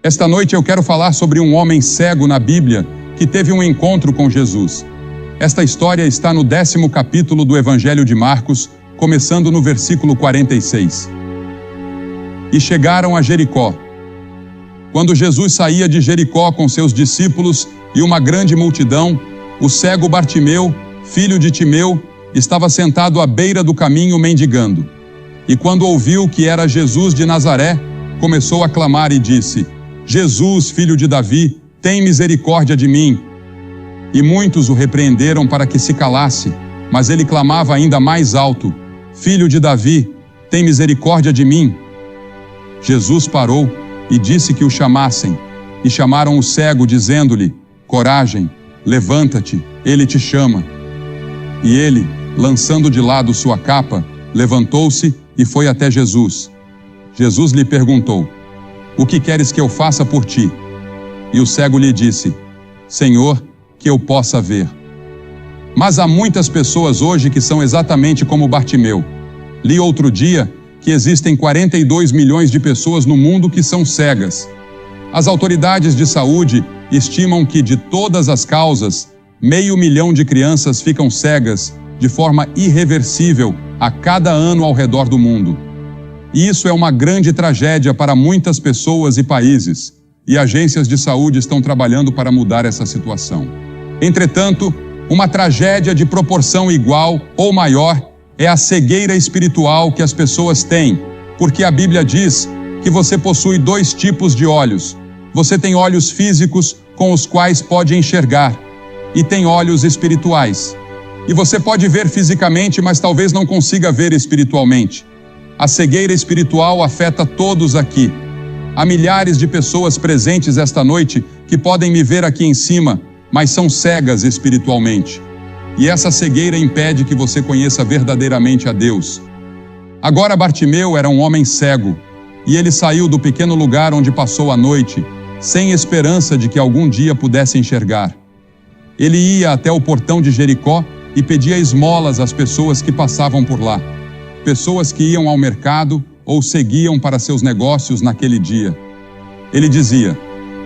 Esta noite eu quero falar sobre um homem cego na Bíblia que teve um encontro com Jesus. Esta história está no 10º capítulo do Evangelho de Marcos, começando no versículo 46. E chegaram a Jericó. Quando Jesus saía de Jericó com seus discípulos e uma grande multidão, o cego Bartimeu, filho de Timeu, estava sentado à beira do caminho mendigando. E quando ouviu que era Jesus de Nazaré, começou a clamar e disse: Jesus, filho de Davi, tem misericórdia de mim. E muitos o repreenderam para que se calasse, mas ele clamava ainda mais alto: Filho de Davi, tem misericórdia de mim. Jesus parou e disse que o chamassem, e chamaram o cego, dizendo-lhe: Coragem, levanta-te, ele te chama. E ele, lançando de lado sua capa, levantou-se e foi até Jesus. Jesus lhe perguntou: O que queres que eu faça por ti? E o cego lhe disse: Senhor, que eu possa ver. Mas há muitas pessoas hoje que são exatamente como Bartimeu. Li outro dia que existem 42 milhões de pessoas no mundo que são cegas. As autoridades de saúde estimam que, de todas as causas, 500 mil de crianças ficam cegas de forma irreversível a cada ano ao redor do mundo. E isso é uma grande tragédia para muitas pessoas e países, e agências de saúde estão trabalhando para mudar essa situação. Entretanto, uma tragédia de proporção igual ou maior é a cegueira espiritual que as pessoas têm, porque a Bíblia diz que você possui 2 tipos de olhos. Você tem olhos físicos com os quais pode enxergar, e tem olhos espirituais. E você pode ver fisicamente, mas talvez não consiga ver espiritualmente. A cegueira espiritual afeta todos aqui. Há milhares de pessoas presentes esta noite que podem me ver aqui em cima, mas são cegas espiritualmente. E essa cegueira impede que você conheça verdadeiramente a Deus. Agora Bartimeu era um homem cego, e ele saiu do pequeno lugar onde passou a noite, sem esperança de que algum dia pudesse enxergar. Ele ia até o portão de Jericó e pedia esmolas às pessoas que passavam por lá. Pessoas que iam ao mercado ou seguiam para seus negócios naquele dia. Ele dizia: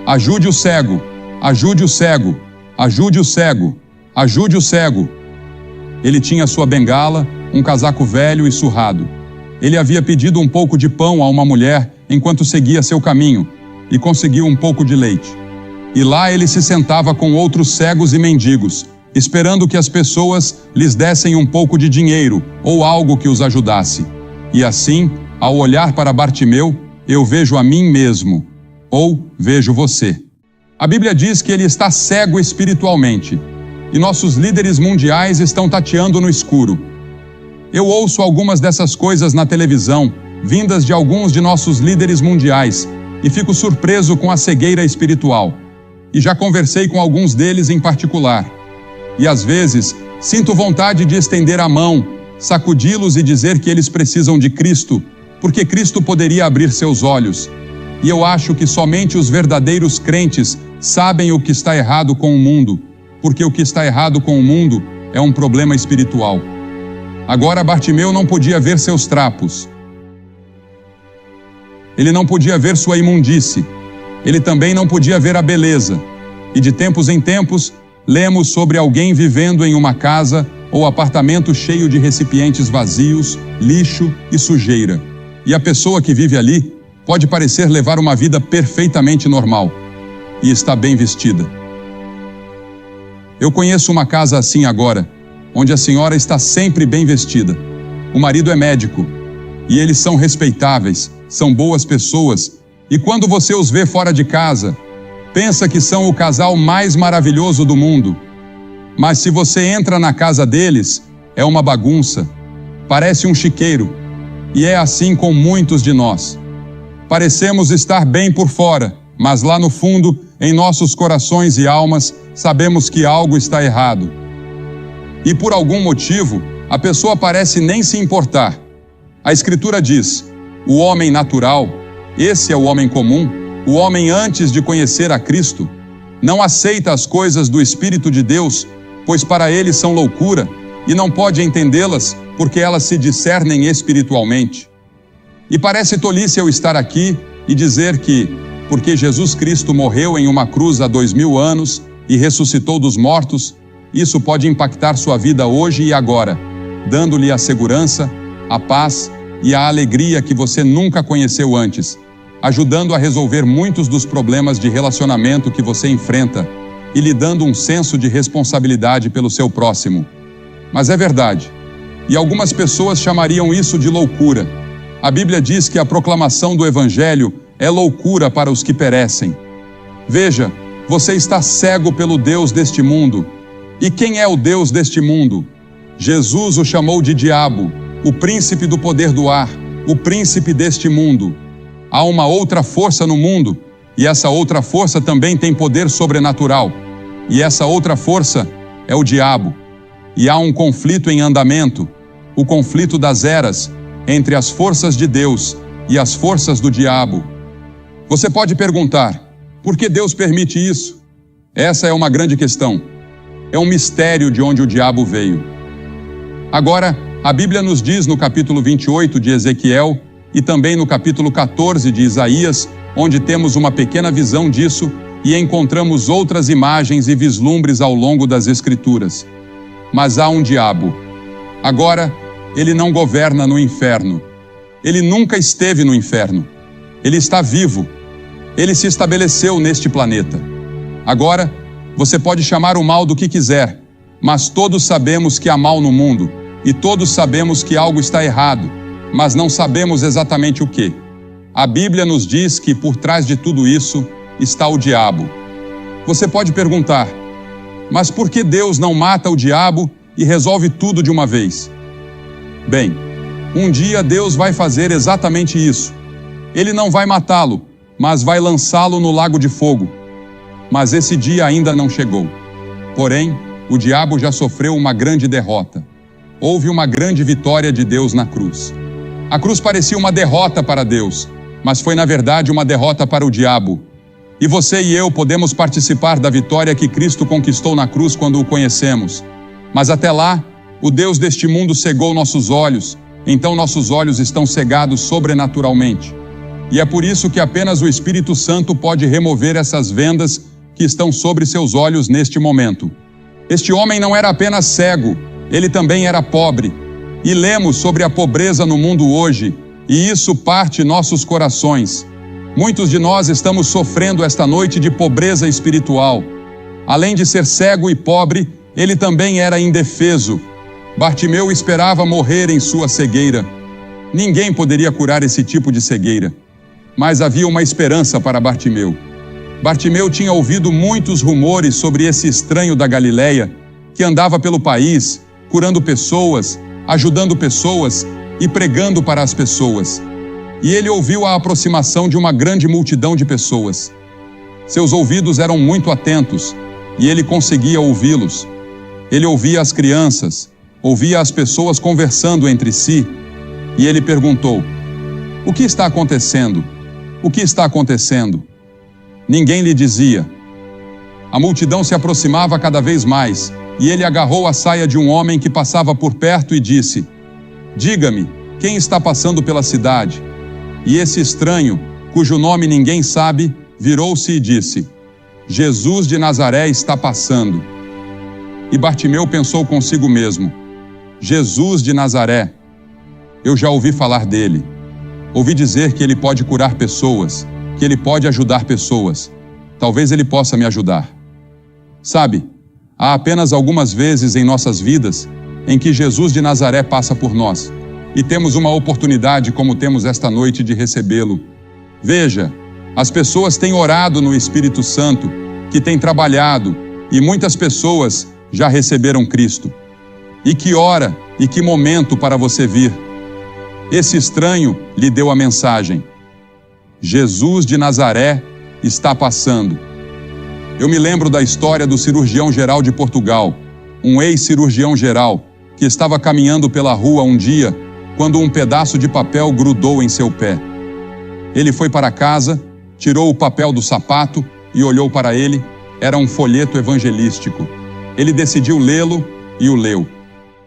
ajude o cego, ajude o cego, ajude o cego, ajude o cego. Ele tinha sua bengala, um casaco velho e surrado. Ele havia pedido um pouco de pão a uma mulher enquanto seguia seu caminho e conseguiu um pouco de leite. E lá ele se sentava com outros cegos e mendigos, esperando que as pessoas lhes dessem um pouco de dinheiro ou algo que os ajudasse. E assim, ao olhar para Bartimeu, eu vejo a mim mesmo, ou vejo você. A Bíblia diz que ele está cego espiritualmente, e nossos líderes mundiais estão tateando no escuro. Eu ouço algumas dessas coisas na televisão, vindas de alguns de nossos líderes mundiais, e fico surpreso com a cegueira espiritual. E já conversei com alguns deles em particular. E às vezes, sinto vontade de estender a mão, sacudi-los e dizer que eles precisam de Cristo, porque Cristo poderia abrir seus olhos. E eu acho que somente os verdadeiros crentes sabem o que está errado com o mundo, porque o que está errado com o mundo é um problema espiritual. Agora Bartimeu não podia ver seus trapos. Ele não podia ver sua imundície. Ele também não podia ver a beleza. E de tempos em tempos, lemos sobre alguém vivendo em uma casa ou apartamento cheio de recipientes vazios, lixo e sujeira. E a pessoa que vive ali pode parecer levar uma vida perfeitamente normal e está bem vestida. Eu conheço uma casa assim agora, onde a senhora está sempre bem vestida. O marido é médico e eles são respeitáveis, são boas pessoas, e quando você os vê fora de casa, pensa que são o casal mais maravilhoso do mundo. Mas se você entra na casa deles, é uma bagunça, parece um chiqueiro, e é assim com muitos de nós. Parecemos estar bem por fora, mas lá no fundo, em nossos corações e almas, sabemos que algo está errado. E por algum motivo, a pessoa parece nem se importar. A Escritura diz: o homem natural, esse é o homem comum, o homem antes de conhecer a Cristo, não aceita as coisas do Espírito de Deus, pois para ele são loucura, e não pode entendê-las, porque elas se discernem espiritualmente. E parece tolice eu estar aqui e dizer que porque Jesus Cristo morreu em uma cruz há 2000 anos e ressuscitou dos mortos, isso pode impactar sua vida hoje e agora, dando-lhe a segurança, a paz e a alegria que você nunca conheceu antes, ajudando a resolver muitos dos problemas de relacionamento que você enfrenta e lhe dando um senso de responsabilidade pelo seu próximo. Mas é verdade, e algumas pessoas chamariam isso de loucura. A Bíblia diz que a proclamação do Evangelho é loucura para os que perecem. Veja, você está cego pelo Deus deste mundo. E quem é o Deus deste mundo? Jesus o chamou de diabo, o príncipe do poder do ar, o príncipe deste mundo. Há uma outra força no mundo, e essa outra força também tem poder sobrenatural. E essa outra força é o diabo. E há um conflito em andamento, o conflito das eras, entre as forças de Deus e as forças do diabo. Você pode perguntar, por que Deus permite isso? Essa é uma grande questão. É um mistério de onde o diabo veio. Agora, a Bíblia nos diz no capítulo 28 de Ezequiel e também no capítulo 14 de Isaías, onde temos uma pequena visão disso e encontramos outras imagens e vislumbres ao longo das Escrituras. Mas há um diabo. Agora, ele não governa no inferno. Ele nunca esteve no inferno. Ele está vivo. Ele se estabeleceu neste planeta. Agora, você pode chamar o mal do que quiser, mas todos sabemos que há mal no mundo, e todos sabemos que algo está errado, mas não sabemos exatamente o que. A Bíblia nos diz que por trás de tudo isso está o diabo. Você pode perguntar, mas por que Deus não mata o diabo e resolve tudo de uma vez? Bem, um dia Deus vai fazer exatamente isso. Ele não vai matá-lo, mas vai lançá-lo no lago de fogo. Mas esse dia ainda não chegou. Porém, o diabo já sofreu uma grande derrota. Houve uma grande vitória de Deus na cruz. A cruz parecia uma derrota para Deus, mas foi na verdade uma derrota para o diabo. E você e eu podemos participar da vitória que Cristo conquistou na cruz quando o conhecemos. Mas até lá, o Deus deste mundo cegou nossos olhos, então nossos olhos estão cegados sobrenaturalmente. E é por isso que apenas o Espírito Santo pode remover essas vendas que estão sobre seus olhos neste momento. Este homem não era apenas cego, ele também era pobre. E lemos sobre a pobreza no mundo hoje, e isso parte nossos corações. Muitos de nós estamos sofrendo esta noite de pobreza espiritual. Além de ser cego e pobre, ele também era indefeso. Bartimeu esperava morrer em sua cegueira. Ninguém poderia curar esse tipo de cegueira. Mas havia uma esperança para Bartimeu. Bartimeu tinha ouvido muitos rumores sobre esse estranho da Galileia, que andava pelo país, curando pessoas, ajudando pessoas e pregando para as pessoas. E ele ouviu a aproximação de uma grande multidão de pessoas. Seus ouvidos eram muito atentos, e ele conseguia ouvi-los. Ele ouvia as crianças, ouvia as pessoas conversando entre si, e ele perguntou, o que está acontecendo? O que está acontecendo? Ninguém lhe dizia. A multidão se aproximava cada vez mais, e ele agarrou a saia de um homem que passava por perto e disse, diga-me, quem está passando pela cidade? E esse estranho, cujo nome ninguém sabe, virou-se e disse, Jesus de Nazaré está passando. E Bartimeu pensou consigo mesmo, Jesus de Nazaré, eu já ouvi falar dele. Ouvi dizer que ele pode curar pessoas, que ele pode ajudar pessoas. Talvez ele possa me ajudar. Sabe, há apenas algumas vezes em nossas vidas em que Jesus de Nazaré passa por nós e temos uma oportunidade como temos esta noite de recebê-lo. Veja, as pessoas têm orado no Espírito Santo, que tem trabalhado, e muitas pessoas já receberam Cristo. E que hora e que momento para você vir. Esse estranho lhe deu a mensagem. Jesus de Nazaré está passando. Eu me lembro da história do cirurgião-geral de Portugal, um ex-cirurgião-geral, que estava caminhando pela rua um dia, quando um pedaço de papel grudou em seu pé. Ele foi para casa, tirou o papel do sapato e olhou para ele. Era um folheto evangelístico. Ele decidiu lê-lo e o leu.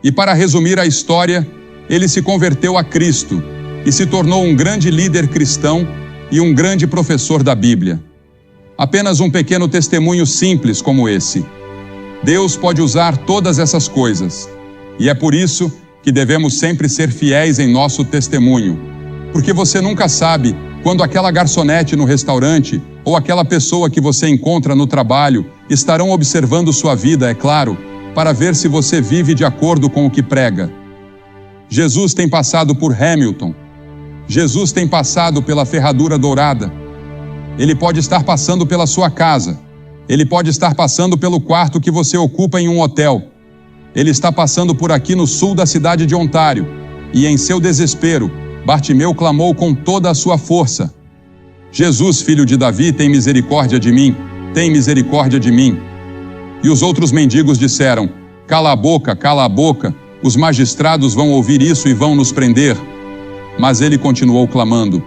E para resumir a história, ele se converteu a Cristo e se tornou um grande líder cristão e um grande professor da Bíblia. Apenas um pequeno testemunho simples como esse. Deus pode usar todas essas coisas, e é por isso que devemos sempre ser fiéis em nosso testemunho, porque você nunca sabe quando aquela garçonete no restaurante ou aquela pessoa que você encontra no trabalho estarão observando sua vida, é claro, para ver se você vive de acordo com o que prega. Jesus tem passado por Hamilton. Jesus tem passado pela Ferradura Dourada. Ele pode estar passando pela sua casa. Ele pode estar passando pelo quarto que você ocupa em um hotel. Ele está passando por aqui no sul da cidade de Ontário. E em seu desespero, Bartimeu clamou com toda a sua força: Jesus, filho de Davi, tem misericórdia de mim, tem misericórdia de mim. E os outros mendigos disseram: cala a boca, os magistrados vão ouvir isso e vão nos prender. Mas ele continuou clamando.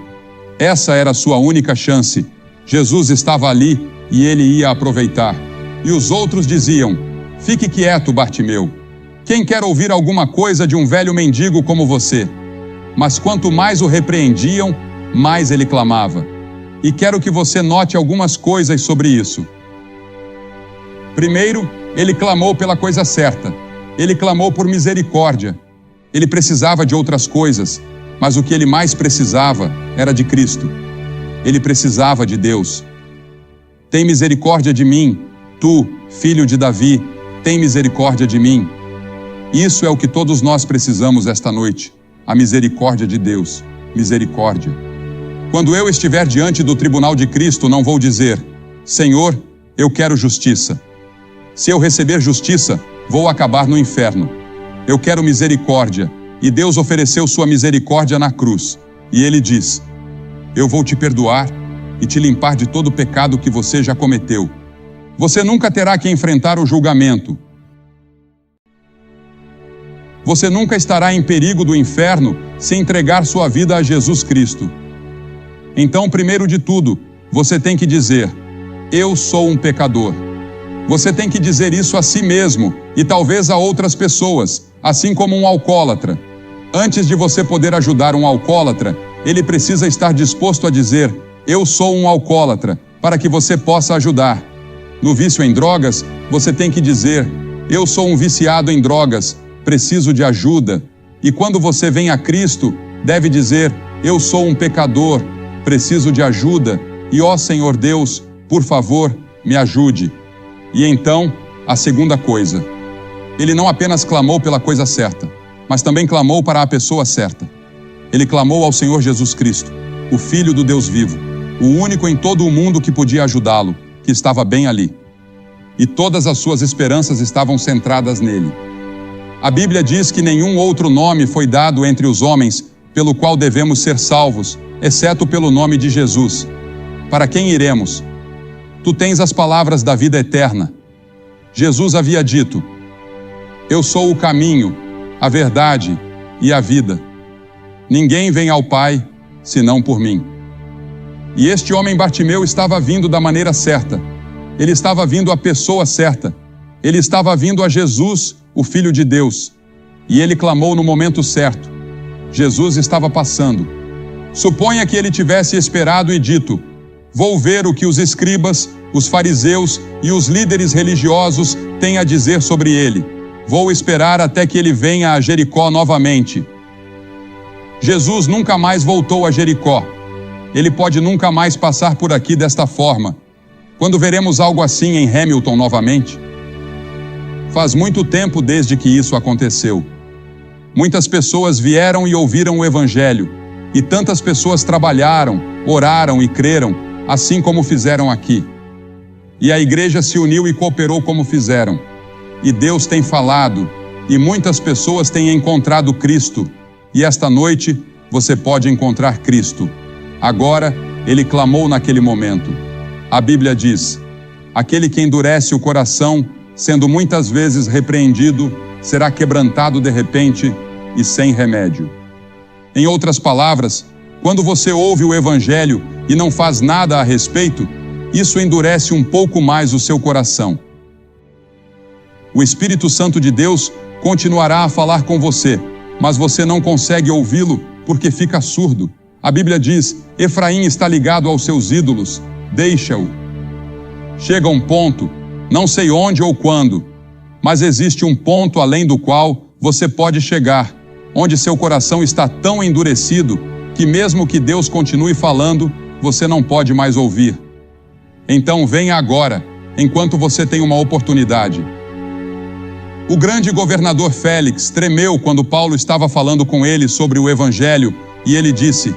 Essa era a sua única chance. Jesus estava ali e ele ia aproveitar. E os outros diziam: fique quieto, Bartimeu. Quem quer ouvir alguma coisa de um velho mendigo como você? Mas quanto mais o repreendiam, mais ele clamava. E quero que você note algumas coisas sobre isso. Primeiro, ele clamou pela coisa certa. Ele clamou por misericórdia. Ele precisava de outras coisas, mas o que ele mais precisava era de Cristo. Ele precisava de Deus. Tem misericórdia de mim, tu, filho de Davi, tem misericórdia de mim. Isso é o que todos nós precisamos esta noite, a misericórdia de Deus. Misericórdia. Quando eu estiver diante do tribunal de Cristo, não vou dizer: Senhor, eu quero justiça. Se eu receber justiça, vou acabar no inferno. Eu quero misericórdia, e Deus ofereceu sua misericórdia na cruz. E ele diz: eu vou te perdoar e te limpar de todo o pecado que você já cometeu. Você nunca terá que enfrentar o julgamento. Você nunca estará em perigo do inferno se entregar sua vida a Jesus Cristo. Então, primeiro de tudo, você tem que dizer: eu sou um pecador. Você tem que dizer isso a si mesmo e talvez a outras pessoas, assim como um alcoólatra. Antes de você poder ajudar um alcoólatra, ele precisa estar disposto a dizer: eu sou um alcoólatra, para que você possa ajudar. No vício em drogas, você tem que dizer: eu sou um viciado em drogas, preciso de ajuda. E quando você vem a Cristo, deve dizer: eu sou um pecador, preciso de ajuda, e ó Senhor Deus, por favor, me ajude. E então, a segunda coisa, ele não apenas clamou pela coisa certa, mas também clamou para a pessoa certa. Ele clamou ao Senhor Jesus Cristo, o Filho do Deus vivo, o único em todo o mundo que podia ajudá-lo, que estava bem ali. E todas as suas esperanças estavam centradas nele. A Bíblia diz que nenhum outro nome foi dado entre os homens pelo qual devemos ser salvos, exceto pelo nome de Jesus. Para quem iremos? Tu tens as palavras da vida eterna. Jesus havia dito: eu sou o caminho, a verdade e a vida. Ninguém vem ao Pai, senão por mim. E este homem Bartimeu estava vindo da maneira certa. Ele estava vindo à pessoa certa. Ele estava vindo a Jesus, o Filho de Deus. E ele clamou no momento certo. Jesus estava passando. Suponha que ele tivesse esperado e dito: vou ver o que os escribas, os fariseus e os líderes religiosos têm a dizer sobre ele. Vou esperar até que ele venha a Jericó novamente. Jesus nunca mais voltou a Jericó. Ele pode nunca mais passar por aqui desta forma. Quando veremos algo assim em Hamilton novamente? Faz muito tempo desde que isso aconteceu. Muitas pessoas vieram e ouviram o Evangelho, e tantas pessoas trabalharam, oraram e creram, assim como fizeram aqui. E a igreja se uniu e cooperou como fizeram. E Deus tem falado, e muitas pessoas têm encontrado Cristo. E esta noite você pode encontrar Cristo. Agora, ele clamou naquele momento. A Bíblia diz: aquele que endurece o coração, sendo muitas vezes repreendido, será quebrantado de repente e sem remédio. Em outras palavras, quando você ouve o Evangelho e não faz nada a respeito, isso endurece um pouco mais o seu coração. O Espírito Santo de Deus continuará a falar com você, mas você não consegue ouvi-lo porque fica surdo. A Bíblia diz: Efraim está ligado aos seus ídolos, deixa-o. Chega um ponto, não sei onde ou quando, mas existe um ponto além do qual você pode chegar, onde seu coração está tão endurecido que mesmo que Deus continue falando, você não pode mais ouvir. Então venha agora, enquanto você tem uma oportunidade. O grande governador Félix tremeu quando Paulo estava falando com ele sobre o Evangelho e ele disse: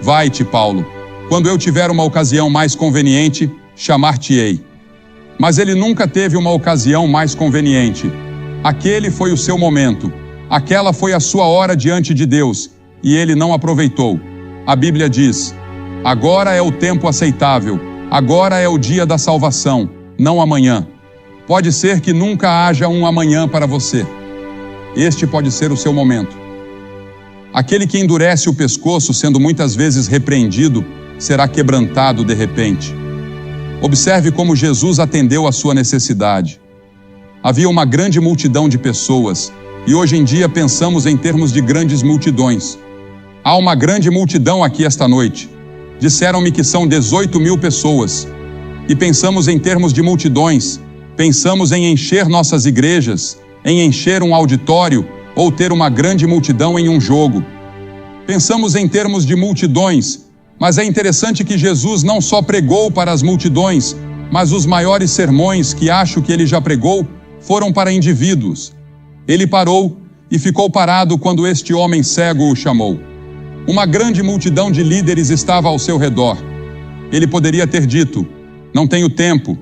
Vai-te, Paulo, quando eu tiver uma ocasião mais conveniente, chamar-te-ei. Mas ele nunca teve uma ocasião mais conveniente. Aquele foi o seu momento, aquela foi a sua hora diante de Deus, e ele não aproveitou. A Bíblia diz: agora é o tempo aceitável, agora é o dia da salvação, não amanhã. Pode ser que nunca haja um amanhã para você. Este pode ser o seu momento. Aquele que endurece o pescoço, sendo muitas vezes repreendido, será quebrantado de repente. Observe como Jesus atendeu à sua necessidade. Havia uma grande multidão de pessoas, e hoje em dia pensamos em termos de grandes multidões. Há uma grande multidão aqui esta noite. Disseram-me que são 18.000 pessoas. E pensamos em termos de multidões. Pensamos em encher nossas igrejas, em encher um auditório ou ter uma grande multidão em um jogo. Pensamos em termos de multidões, mas é interessante que Jesus não só pregou para as multidões, mas os maiores sermões que acho que ele já pregou foram para indivíduos. Ele parou e ficou parado quando este homem cego o chamou. Uma grande multidão de líderes estava ao seu redor. Ele poderia ter dito: não tenho tempo,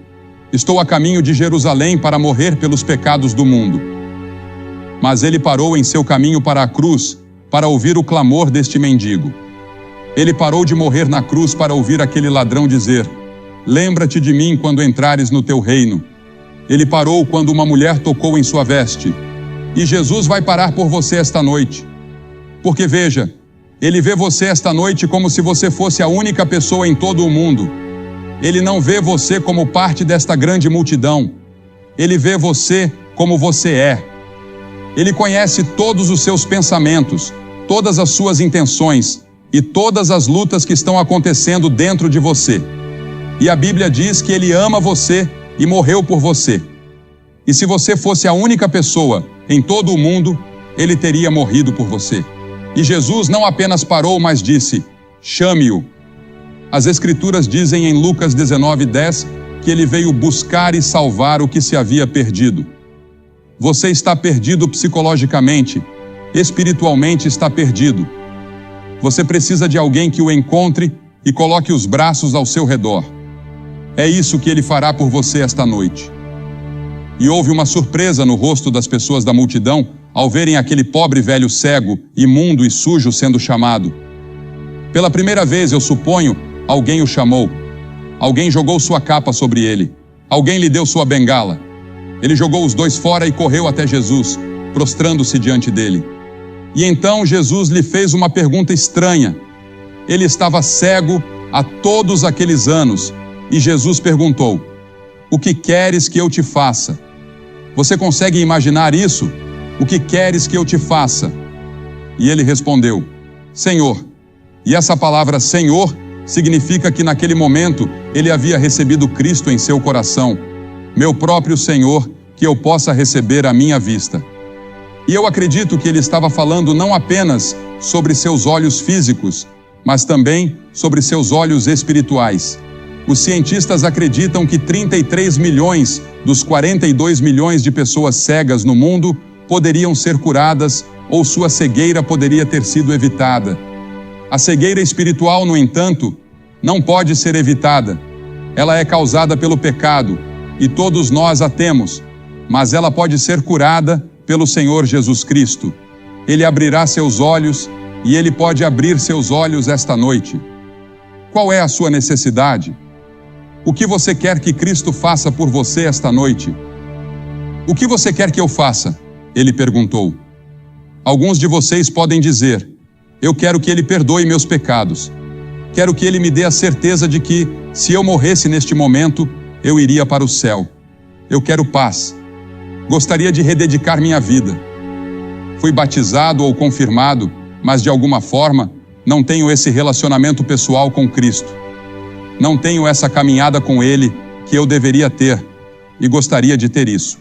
estou a caminho de Jerusalém para morrer pelos pecados do mundo. Mas ele parou em seu caminho para a cruz para ouvir o clamor deste mendigo. Ele parou de morrer na cruz para ouvir aquele ladrão dizer: lembra-te de mim quando entrares no teu reino. Ele parou quando uma mulher tocou em sua veste. E Jesus vai parar por você esta noite. Porque veja, ele vê você esta noite como se você fosse a única pessoa em todo o mundo. Ele não vê você como parte desta grande multidão. Ele vê você como você é. Ele conhece todos os seus pensamentos, todas as suas intenções e todas as lutas que estão acontecendo dentro de você. E a Bíblia diz que ele ama você e morreu por você. E se você fosse a única pessoa em todo o mundo, ele teria morrido por você. E Jesus não apenas parou, mas disse: chame-o. As Escrituras dizem em Lucas 19:10 que ele veio buscar e salvar o que se havia perdido. Você está perdido psicologicamente, espiritualmente está perdido. Você precisa de alguém que o encontre e coloque os braços ao seu redor. É isso que ele fará por você esta noite. E houve uma surpresa no rosto das pessoas da multidão ao verem aquele pobre velho cego, imundo e sujo sendo chamado. Pela primeira vez, eu suponho, alguém o chamou. Alguém jogou sua capa sobre ele. Alguém lhe deu sua bengala. Ele jogou os dois fora e correu até Jesus, prostrando-se diante dele. E então Jesus lhe fez uma pergunta estranha. Ele estava cego há todos aqueles anos, e Jesus perguntou: o que queres que eu te faça? Você consegue imaginar isso? O que queres que eu te faça? E ele respondeu: Senhor. E essa palavra Senhor significa que naquele momento ele havia recebido Cristo em seu coração. Meu próprio Senhor, que eu possa receber à minha vista. E eu acredito que ele estava falando não apenas sobre seus olhos físicos, mas também sobre seus olhos espirituais. Os cientistas acreditam que 33 milhões dos 42 milhões de pessoas cegas no mundo poderiam ser curadas ou sua cegueira poderia ter sido evitada. A cegueira espiritual, no entanto, não pode ser evitada. Ela é causada pelo pecado e todos nós a temos, mas ela pode ser curada pelo Senhor Jesus Cristo. Ele abrirá seus olhos e ele pode abrir seus olhos esta noite. Qual é a sua necessidade? O que você quer que Cristo faça por você esta noite? O que você quer que eu faça? Ele perguntou. Alguns de vocês podem dizer: eu quero que ele perdoe meus pecados. Quero que ele me dê a certeza de que, se eu morresse neste momento, eu iria para o céu. Eu quero paz. Gostaria de rededicar minha vida. Fui batizado ou confirmado, mas de alguma forma, não tenho esse relacionamento pessoal com Cristo. Não tenho essa caminhada com Ele que eu deveria ter e gostaria de ter isso.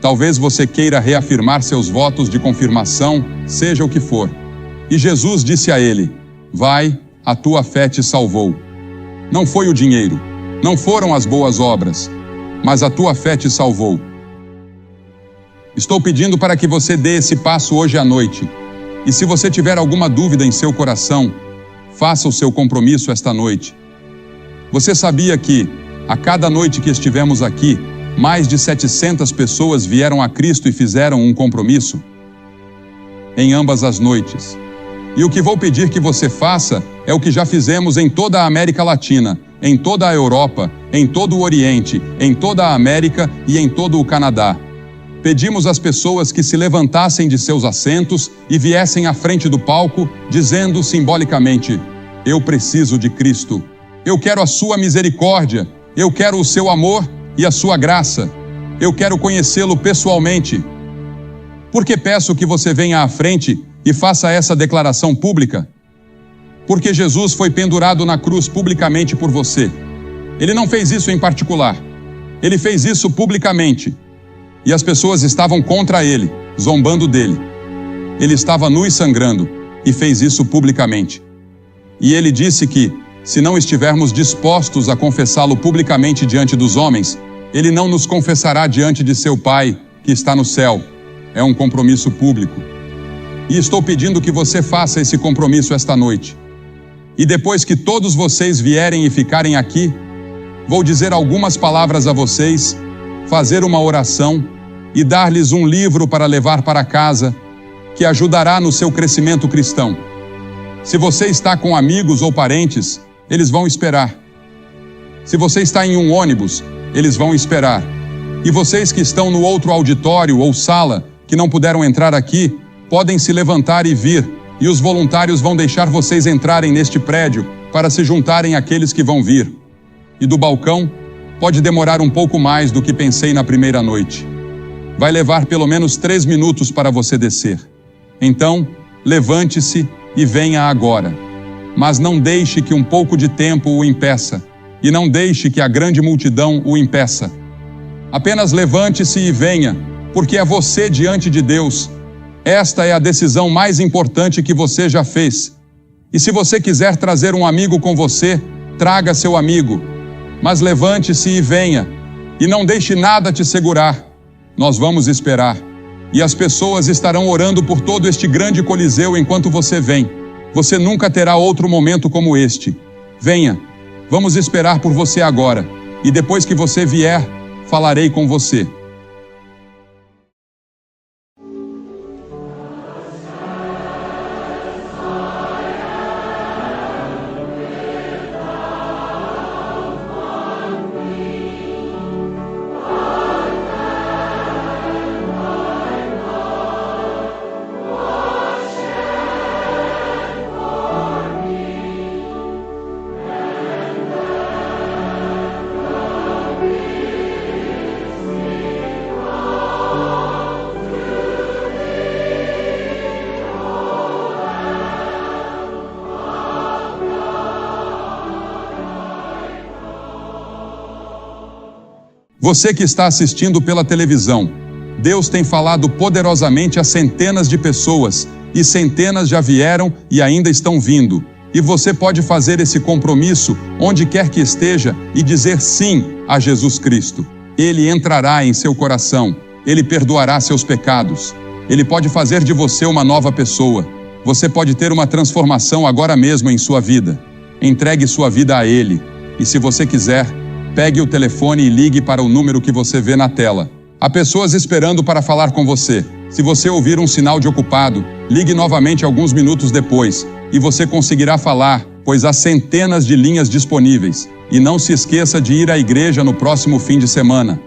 Talvez você queira reafirmar seus votos de confirmação, seja o que for. E Jesus disse a ele: vai, a tua fé te salvou. Não foi o dinheiro, não foram as boas obras, mas a tua fé te salvou. Estou pedindo para que você dê esse passo hoje à noite. E se você tiver alguma dúvida em seu coração, faça o seu compromisso esta noite. Você sabia que, a cada noite que estivemos aqui, mais de 700 pessoas vieram a Cristo e fizeram um compromisso? Em ambas as noites. E o que vou pedir que você faça é o que já fizemos em toda a América Latina, em toda a Europa, em todo o Oriente, em toda a América e em todo o Canadá. Pedimos às pessoas que se levantassem de seus assentos e viessem à frente do palco, dizendo simbolicamente: eu preciso de Cristo. Eu quero a sua misericórdia. Eu quero o seu amor e a sua graça. Eu quero conhecê-lo pessoalmente. Por que peço que você venha à frente e faça essa declaração pública? Porque Jesus foi pendurado na cruz publicamente por você. Ele não fez isso em particular. Ele fez isso publicamente. E as pessoas estavam contra ele, zombando dele. Ele estava nu e sangrando, e fez isso publicamente. E ele disse que, se não estivermos dispostos a confessá-lo publicamente diante dos homens, ele não nos confessará diante de seu Pai, que está no céu. É um compromisso público. E estou pedindo que você faça esse compromisso esta noite. E depois que todos vocês vierem e ficarem aqui, vou dizer algumas palavras a vocês, fazer uma oração e dar-lhes um livro para levar para casa, que ajudará no seu crescimento cristão. Se você está com amigos ou parentes, eles vão esperar. Se você está em um ônibus, eles vão esperar. E vocês que estão no outro auditório ou sala, que não puderam entrar aqui, podem se levantar e vir, e os voluntários vão deixar vocês entrarem neste prédio para se juntarem àqueles que vão vir. E do balcão, pode demorar um pouco mais do que pensei na primeira noite. Vai levar pelo menos 3 minutos para você descer. Então, levante-se e venha agora. Mas não deixe que um pouco de tempo o impeça, e não deixe que a grande multidão o impeça. Apenas levante-se e venha, porque é você diante de Deus. Esta é a decisão mais importante que você já fez. E se você quiser trazer um amigo com você, traga seu amigo. Mas levante-se e venha, e não deixe nada te segurar. Nós vamos esperar. E as pessoas estarão orando por todo este grande coliseu enquanto você vem. Você nunca terá outro momento como este. Venha, vamos esperar por você agora. E depois que você vier, falarei com você. Você que está assistindo pela televisão, Deus tem falado poderosamente a centenas de pessoas, e centenas já vieram e ainda estão vindo. E você pode fazer esse compromisso onde quer que esteja e dizer sim a Jesus Cristo. Ele entrará em seu coração, Ele perdoará seus pecados. Ele pode fazer de você uma nova pessoa. Você pode ter uma transformação agora mesmo em sua vida. Entregue sua vida a Ele. E se você quiser, pegue o telefone e ligue para o número que você vê na tela. Há pessoas esperando para falar com você. Se você ouvir um sinal de ocupado, ligue novamente alguns minutos depois e você conseguirá falar, pois há centenas de linhas disponíveis. E não se esqueça de ir à igreja no próximo fim de semana.